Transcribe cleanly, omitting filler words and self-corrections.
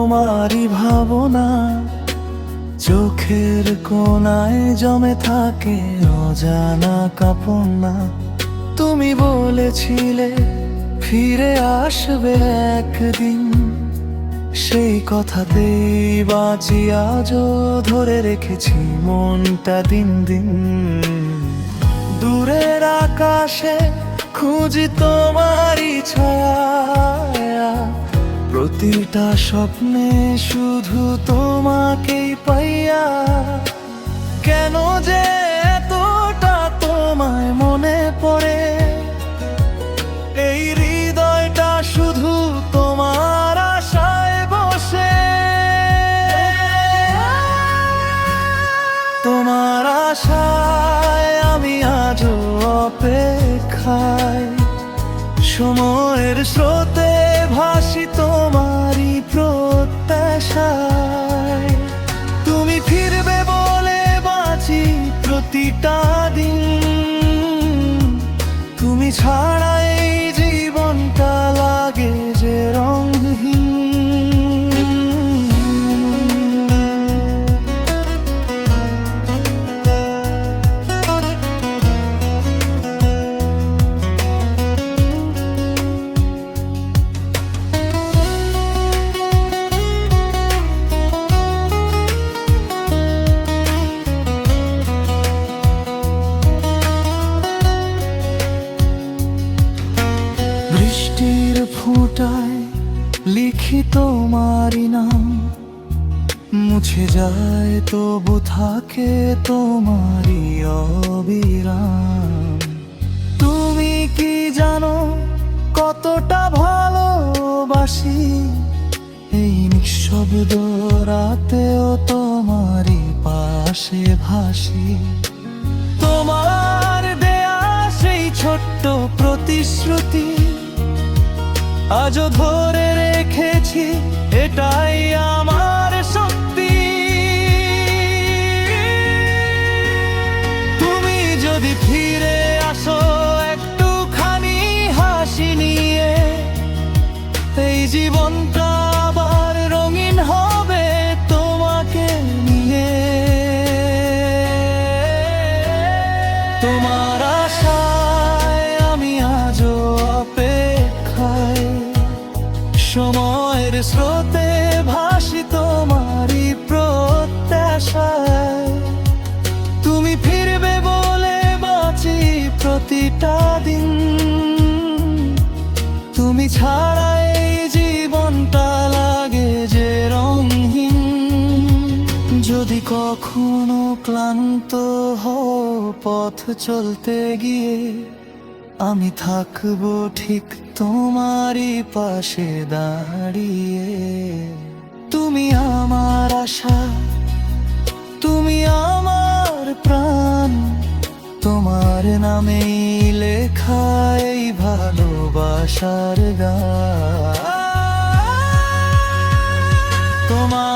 তোমারই ভাবনা, চোখের কোণায় জমে থাকে অজানা কাপনা। তুমি বলেছিলে ফিরে আসবে একদিন, সেই কথাতেই বাঁচি আজও, ধরে রেখেছি মনটা দিন দিন। দূরের আকাশে খুঁজি তোমারই ছায়া, প্রতিটা স্বপ্নে শুধু তোমাকেই পাইয়া। কেন যে এতটা তোমায় মনে পড়ে, এই হৃদয়টা শুধু তোমার আশায় বসে। তোমার আশায় আমি আজও অপেক্ষায়, সময়ের স্রোতে ভাসি তোমারই প্রত্যাশায়। তুমি ফিরবে বলে বাঁচি প্রতিটা দিন, তুমি ছাড়া এই জীবনটা লাগে যে রঙহীন। বৃষ্টির ফোঁটায় লিখি তোমারই নাম, মুছে যায় তবু থাকে তোমারই অবিরাম। তুমি কি জানো কতটা ভালোবাসি, এই নিঃশব্দ রাতেও তোমারই পাশে ভাসি। তোমার দেয়া সেই ছোট্ট প্রতিশ্রুতি আজও ধরে রেখেছি, এটাই আমার শক্তি। তুমি যদি ফিরে আসো একটুখানি হাসি নিয়ে, এই জীবনটা আবার রঙিন হবে তোমাকে নিয়ে। তোমার আশায় আমি আজও অপেক্ষায়, সময়ের স্রোতে ভাসি তোমারই প্রত্যাশায়। তুমি ফিরবে বলে বাঁচি প্রতিটা দিন, তুমি ছাড়া এই জীবনটা লাগে যে রঙহীন। যদি কখনো ক্লান্ত হও পথ চলতে গিয়ে, আমি থাকবো ঠিক তোমারই পাশে দাঁড়িয়ে। তুমি আমার আশা, তুমি আমার প্রাণ, তোমার নামেই লেখা এই ভালোবাসার গান। তোমার